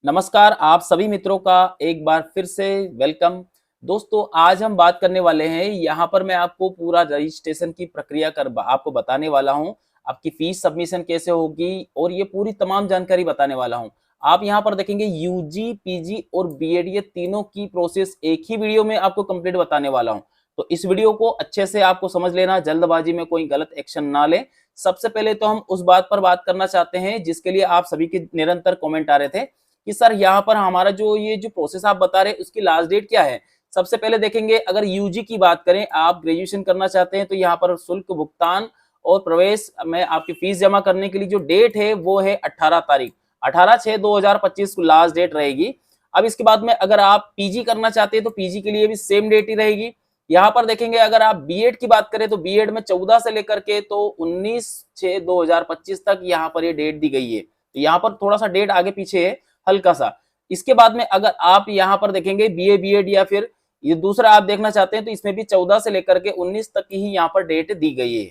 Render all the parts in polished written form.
नमस्कार आप सभी मित्रों का एक बार फिर से वेलकम। दोस्तों आज हम बात करने वाले हैं, यहाँ पर मैं आपको पूरा रजिस्ट्रेशन की प्रक्रिया आपको बताने वाला हूँ। आपकी फीस सबमिशन कैसे होगी और ये पूरी तमाम जानकारी बताने वाला हूँ। आप यहाँ पर देखेंगे यूजी, पीजी और बीएड ये तीनों की प्रोसेस एक ही वीडियो में आपको कंप्लीट बताने वाला हूँ। तो इस वीडियो को अच्छे से आपको समझ लेना, जल्दबाजी में कोई गलत एक्शन ना ले। सबसे पहले तो हम उस बात पर बात करना चाहते हैं जिसके लिए आप सभी के निरंतर कमेंट आ रहे थे कि सर यहाँ पर हमारा जो प्रोसेस आप बता रहे हैं उसकी लास्ट डेट क्या है। सबसे पहले देखेंगे, अगर यूजी की बात करें, आप ग्रेजुएशन करना चाहते हैं तो यहाँ पर शुल्क भुगतान और प्रवेश में आपकी फीस जमा करने के लिए जो डेट है वो है 18 तारीख, 18/6/2025 को लास्ट डेट रहेगी। अब इसके बाद में अगर आप पीजी करना चाहते हैं तो पीजी के लिए भी सेम डेट ही रहेगी। यहाँ पर देखेंगे, अगर आप बीएड की बात करें तो बीएड में 14 से लेकर के तो 19/6/2025 तक यहाँ पर ये डेट दी गई है। तो यहाँ पर थोड़ा सा डेट आगे पीछे है, हल्का सा। इसके बाद में अगर आप यहाँ पर देखेंगे बीए बीएड या फिर ये दूसरा आप देखना चाहते हैं तो इसमें भी 14 से लेकर के 19 तक की ही यहाँ पर डेट दी गई है।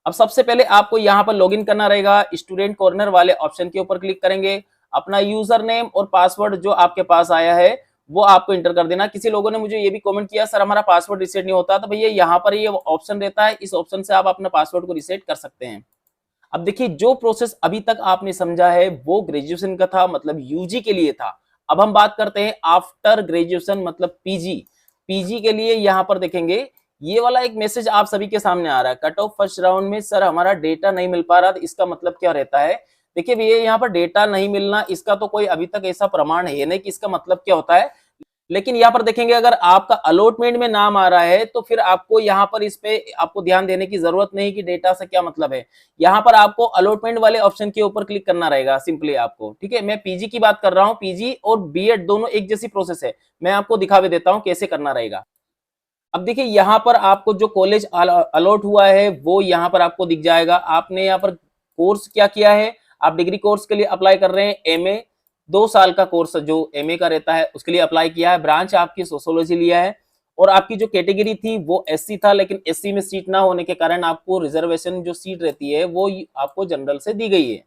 अब सबसे पहले आपको यहाँ पर लॉगिन करना रहेगा। स्टूडेंट कॉर्नर वाले ऑप्शन के ऊपर क्लिक करेंगे। अपना यूजर नेम और पासवर्ड जो आपके पास आया है वो आपको इंटर कर देना। किसी लोगों ने मुझे ये भी कमेंट किया, सर हमारा पासवर्ड रिसेट नहीं होता। तो भैया यहाँ पर ये ऑप्शन रहता है, इस ऑप्शन से आप अपना पासवर्ड को रिसेट कर सकते हैं। अब देखिए, जो प्रोसेस अभी तक आपने समझा है वो ग्रेजुएशन का था, मतलब यूजी के लिए था। अब हम बात करते हैं आफ्टर ग्रेजुएशन मतलब पीजी। पीजी के लिए यहाँ पर देखेंगे, ये वाला एक मैसेज आप सभी के सामने आ रहा है, कट ऑफ फर्स्ट राउंड में सर हमारा डेटा नहीं मिल पा रहा। तो इसका मतलब क्या रहता है, देखिए भैया यहाँ पर डेटा नहीं मिलना, इसका तो कोई अभी तक ऐसा प्रमाण है नहीं कि इसका मतलब क्या होता है। लेकिन यहाँ पर देखेंगे, अगर आपका अलॉटमेंट में नाम आ रहा है तो फिर आपको यहाँ पर इस पे आपको ध्यान देने की जरूरत नहीं कि डेटा से क्या मतलब है। यहाँ पर आपको अलॉटमेंट वाले ऑप्शन के ऊपर क्लिक करना रहेगा सिंपली आपको। ठीक है, मैं पीजी की बात कर रहा हूँ, पीजी और बीएड दोनों एक जैसी प्रोसेस है। मैं आपको दिखा भी देता हूँ कैसे करना रहेगा। अब देखिए, यहाँ पर आपको जो कॉलेज अलॉट हुआ है वो यहाँ पर आपको दिख जाएगा। आपने यहाँ पर कोर्स क्या किया है, आप डिग्री कोर्स के लिए अप्लाई कर रहे हैं, एमए 2 साल का कोर्स जो एमए का रहता है उसके लिए अप्लाई किया है। ब्रांच आपकी सोशियोलॉजी लिया है और आपकी जो कैटेगरी थी वो एससी था, लेकिन एससी में सीट ना होने के कारण आपको रिजर्वेशन जो सीट रहती है वो आपको जनरल से दी गई है।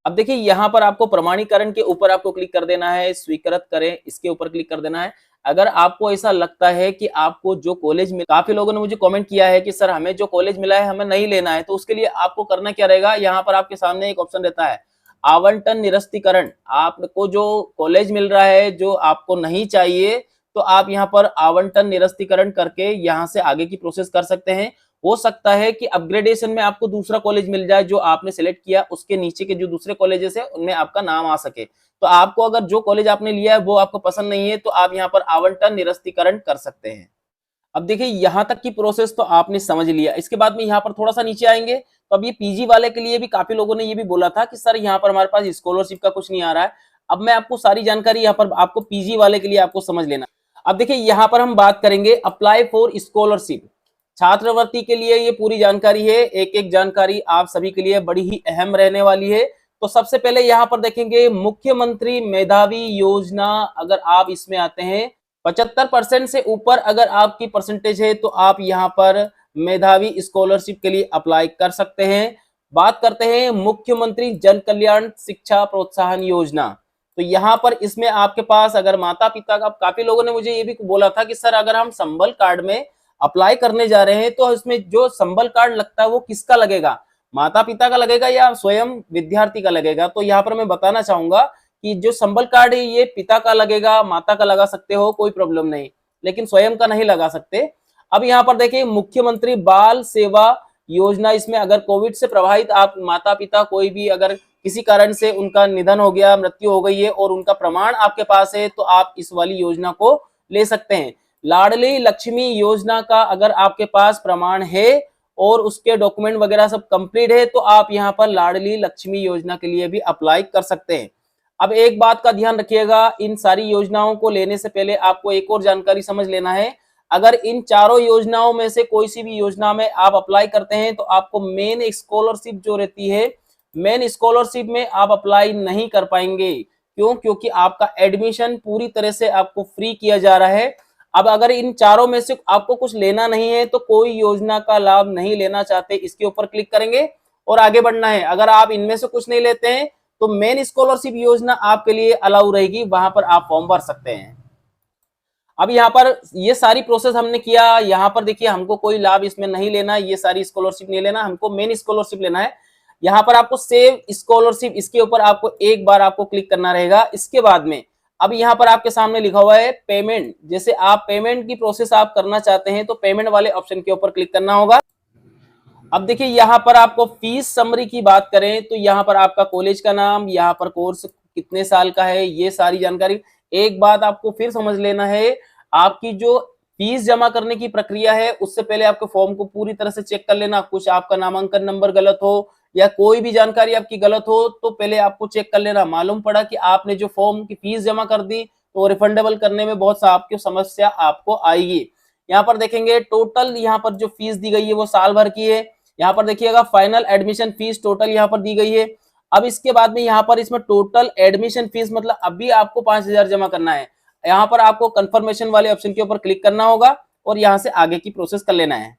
अब देखिए, यहाँ पर आपको प्रमाणीकरण के ऊपर आपको क्लिक कर देना है, स्वीकृत करें इसके ऊपर क्लिक कर देना है। अगर आपको ऐसा लगता है कि आपको जो कॉलेज में, काफी लोगों ने मुझे कमेंट किया है कि सर हमें जो कॉलेज मिला है हमें नहीं लेना है, तो उसके लिए आपको करना क्या रहेगा, यहाँ पर आपके सामने एक ऑप्शन रहता है आवंटन निरस्तीकरण। आपको जो कॉलेज मिल रहा है जो आपको नहीं चाहिए तो आप यहाँ पर आवंटन निरस्तीकरण करके यहाँ से आगे की प्रोसेस कर सकते हैं। हो सकता है कि अपग्रेडेशन में आपको दूसरा कॉलेज मिल जाए जो आपने सिलेक्ट किया, उसके नीचे के जो दूसरे कॉलेजेस है उनमें आपका नाम आ सके। तो आपको अगर जो कॉलेज आपने लिया है वो आपको पसंद नहीं है तो आप यहाँ पर आवंटन निरस्तीकरण कर सकते हैं। अब देखिए, यहाँ तक की प्रोसेस तो आपने समझ लिया। इसके बाद में यहाँ पर थोड़ा सा नीचे आएंगे तो अब ये पीजी वाले के लिए भी काफी लोगों ने ये भी बोला था कि सर यहाँ पर हमारे पास स्कॉलरशिप का कुछ नहीं आ रहा है। अब मैं आपको सारी जानकारी यहाँ पर आपको पीजी वाले के लिए आपको समझ लेना। अब देखिए, यहाँ पर हम बात करेंगे अप्लाई फॉर स्कॉलरशिप, छात्रवृत्ति के लिए ये पूरी जानकारी है। एक एक जानकारी आप सभी के लिए बड़ी ही अहम रहने वाली है। तो सबसे पहले यहाँ पर देखेंगे मुख्यमंत्री मेधावी योजना। अगर आप इसमें आते हैं 75% से ऊपर अगर आपकी परसेंटेज है तो आप यहाँ पर मेधावी स्कॉलरशिप के लिए अप्लाई कर सकते हैं। बात करते हैं मुख्यमंत्री जन कल्याण शिक्षा प्रोत्साहन योजना। तो यहाँ पर इसमें आपके पास अगर माता पिता का, काफी लोगों ने मुझे ये भी बोला था कि सर अगर हम संबल कार्ड में अप्लाई करने जा रहे हैं तो इसमें जो संबल कार्ड लगता है वो किसका लगेगा, माता पिता का लगेगा या स्वयं विद्यार्थी का लगेगा। तो यहाँ पर मैं बताना चाहूंगा कि जो संबल कार्ड है ये पिता का लगेगा, माता का लगा सकते हो, कोई प्रॉब्लम नहीं, लेकिन स्वयं का नहीं लगा सकते। अब यहाँ पर देखिए मुख्यमंत्री बाल सेवा योजना, इसमें अगर कोविड से प्रभावित आप माता पिता कोई भी अगर किसी कारण से उनका निधन हो गया, मृत्यु हो गई है और उनका प्रमाण आपके पास है तो आप इस वाली योजना को ले सकते हैं। लाडली लक्ष्मी योजना का अगर आपके पास प्रमाण है और उसके डॉक्यूमेंट वगैरह सब कंप्लीट है तो आप यहाँ पर लाडली लक्ष्मी योजना के लिए भी अप्लाई कर सकते हैं। अब एक बात का ध्यान रखिएगा, इन सारी योजनाओं को लेने से पहले आपको एक और जानकारी समझ लेना है। अगर इन चारों योजनाओं में से कोई सी भी योजना में आप अप्लाई करते हैं तो आपको मेन स्कॉलरशिप जो रहती है, मेन स्कॉलरशिप में आप अप्लाई नहीं कर पाएंगे। क्यों? क्योंकि आपका एडमिशन पूरी तरह से आपको फ्री किया जा रहा है। अब अगर इन चारों में से आपको कुछ लेना नहीं है तो कोई योजना का लाभ नहीं लेना चाहते, इसके ऊपर क्लिक करेंगे और आगे बढ़ना है। अगर आप इनमें से कुछ नहीं लेते हैं तो मेन स्कॉलरशिप योजना आपके लिए अलाउ रहेगी, वहां पर आप फॉर्म भर सकते हैं। अब यहाँ पर ये सारी प्रोसेस हमने किया, यहाँ पर देखिए हमको कोई लाभ इसमें नहीं लेना, ये सारी स्कॉलरशिप नहीं लेना, हमको मेन स्कॉलरशिप लेना है। यहाँ पर आपको सेव स्कॉलरशिप, इसके ऊपर आपको एक बार आपको क्लिक करना रहेगा। इसके बाद में अब यहाँ पर आपके सामने लिखा हुआ है पेमेंट, जैसे आप पेमेंट की प्रोसेस आप करना चाहते हैं तो पेमेंट वाले ऑप्शन के ऊपर क्लिक करना होगा। अब देखिए यहाँ पर आपको फीस समरी की बात करें तो यहाँ पर आपका कॉलेज का नाम, यहाँ पर कोर्स कितने साल का है, ये सारी जानकारी। एक बात आपको फिर समझ लेना है, आपकी जो फीस जमा करने की प्रक्रिया है उससे पहले आपके फॉर्म को पूरी तरह से चेक कर लेना। कुछ आपका नामांकन नंबर गलत हो या कोई भी जानकारी आपकी गलत हो तो पहले आपको चेक कर लेना। मालूम पड़ा कि आपने जो फॉर्म की फीस जमा कर दी तो रिफंडेबल करने में बहुत सा आपकी समस्या आपको आएगी। यहाँ पर देखेंगे टोटल, यहाँ पर जो फीस दी गई है वो साल भर की है। यहाँ पर देखिएगा फाइनल एडमिशन फीस टोटल यहाँ पर दी गई है। अब इसके बाद में यहाँ पर इसमें टोटल एडमिशन फीस मतलब अभी आपको 5,000 जमा करना है। यहाँ पर आपको कंफर्मेशन वाले ऑप्शन के ऊपर क्लिक करना होगा और यहाँ से आगे की प्रोसेस कर लेना है।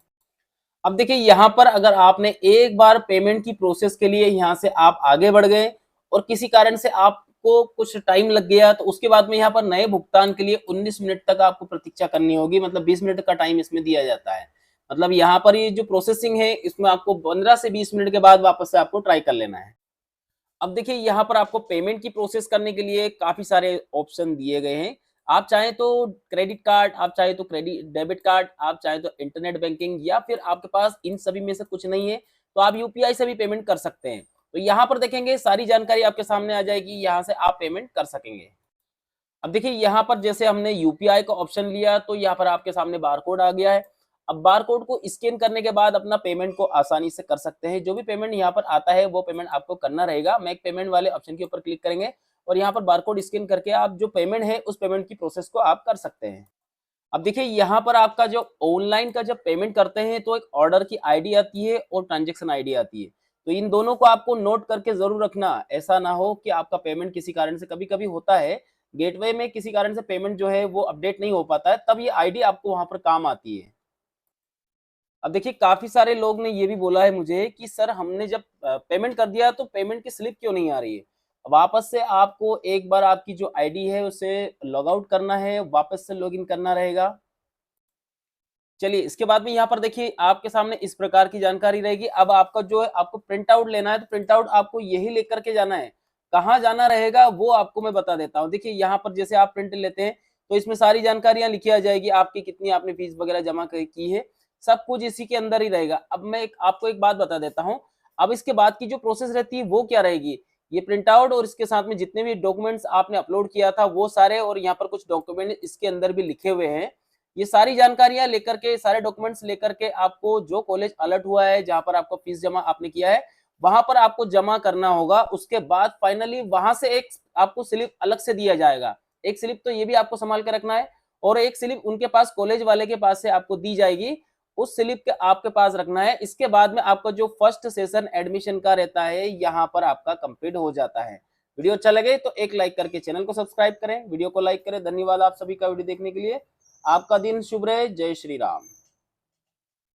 अब देखिए यहाँ पर अगर आपने एक बार पेमेंट की प्रोसेस के लिए यहाँ से आप आगे बढ़ गए और किसी कारण से आपको कुछ टाइम लग गया तो उसके बाद में यहाँ पर नए भुगतान के लिए 19 मिनट तक आपको प्रतीक्षा करनी होगी, मतलब 20 मिनट का टाइम इसमें दिया जाता है। मतलब यहाँ पर ये जो प्रोसेसिंग है इसमें आपको 15 से 20 मिनट के बाद वापस से आपको ट्राई कर लेना है। अब देखिए यहाँ पर आपको पेमेंट की प्रोसेस करने के लिए काफी सारे ऑप्शन दिए गए हैं। आप चाहें तो क्रेडिट कार्ड, आप चाहे तो क्रेडिट डेबिट कार्ड, आप चाहे तो इंटरनेट बैंकिंग, या फिर आपके पास इन सभी में से कुछ नहीं है तो आप यूपीआई से भी पेमेंट कर सकते हैं। तो यहाँ पर देखेंगे सारी जानकारी आपके सामने आ जाएगी, यहाँ से आप पेमेंट कर सकेंगे। अब देखिए यहाँ पर जैसे हमने यूपीआई का ऑप्शन लिया तो यहाँ पर आपके सामने बारकोड आ गया है। अब बारकोड को स्कैन करने के बाद अपना पेमेंट को आसानी से कर सकते हैं। जो भी पेमेंट यहाँ पर आता है वो पेमेंट आपको करना रहेगा। मेक पेमेंट वाले ऑप्शन के ऊपर क्लिक करेंगे और यहाँ पर बारकोड स्कैन करके आप जो पेमेंट है उस पेमेंट की प्रोसेस को आप कर सकते हैं। अब देखिए यहाँ पर आपका जो ऑनलाइन का जब पेमेंट करते हैं तो एक ऑर्डर की आईडी आती है और ट्रांजैक्शन आईडी आती है। तो इन दोनों को आपको नोट करके जरूर रखना, ऐसा ना हो कि आपका पेमेंट किसी कारण से, कभी कभी होता है गेटवे में किसी कारण से पेमेंट जो है वो अपडेट नहीं हो पाता है, तब ये आईडी आपको वहां पर काम आती है। अब देखिए काफी सारे लोग ने ये भी बोला है मुझे कि सर हमने जब पेमेंट कर दिया तो पेमेंट की स्लिप क्यों नहीं आ रही है। वापस से आपको एक बार आपकी जो आईडी है उसे लॉग आउट करना है, वापस से लॉगिन करना रहेगा। चलिए इसके बाद में यहाँ पर देखिए आपके सामने इस प्रकार की जानकारी रहेगी। अब आपका जो है आपको प्रिंट आउट लेना है तो प्रिंट आउट आपको यही लेकर के जाना है। कहाँ जाना रहेगा वो आपको मैं बता देता हूँ। देखिए यहाँ पर जैसे आप प्रिंट लेते हैं तो इसमें सारी जानकारियां लिखी आ जाएगी, आपकी कितनी आपने फीस वगैरह जमा की है, सब कुछ इसी के अंदर ही रहेगा। अब मैं आपको एक बात बता देता हूँ। अब इसके बाद की जो प्रोसेस रहती है वो क्या रहेगी, ये प्रिंट आउट और इसके साथ में जितने भी डॉक्यूमेंट्स आपने अपलोड किया था वो सारे, और यहाँ पर कुछ डॉक्यूमेंट इसके अंदर भी लिखे हुए हैं, ये सारी जानकारियां लेकर के, सारे डॉक्यूमेंट्स लेकर के आपको जो कॉलेज अलर्ट हुआ है जहां पर आपको फीस जमा आपने किया है वहां पर आपको जमा करना होगा। उसके बाद फाइनली वहां से एक आपको स्लिप अलग से दिया जाएगा। एक स्लिप तो ये भी आपको संभाल के रखना है और एक स्लिप उनके पास, कॉलेज वाले के पास से आपको दी जाएगी, उस स्लिप के आपके पास रखना है। इसके बाद में आपका जो फर्स्ट सेशन एडमिशन का रहता है यहाँ पर आपका कंप्लीट हो जाता है। वीडियो अच्छा लगे तो एक लाइक करके चैनल को सब्सक्राइब करें, वीडियो को लाइक करें। धन्यवाद आप सभी का वीडियो देखने के लिए। आपका दिन शुभ रहे। जय श्री राम।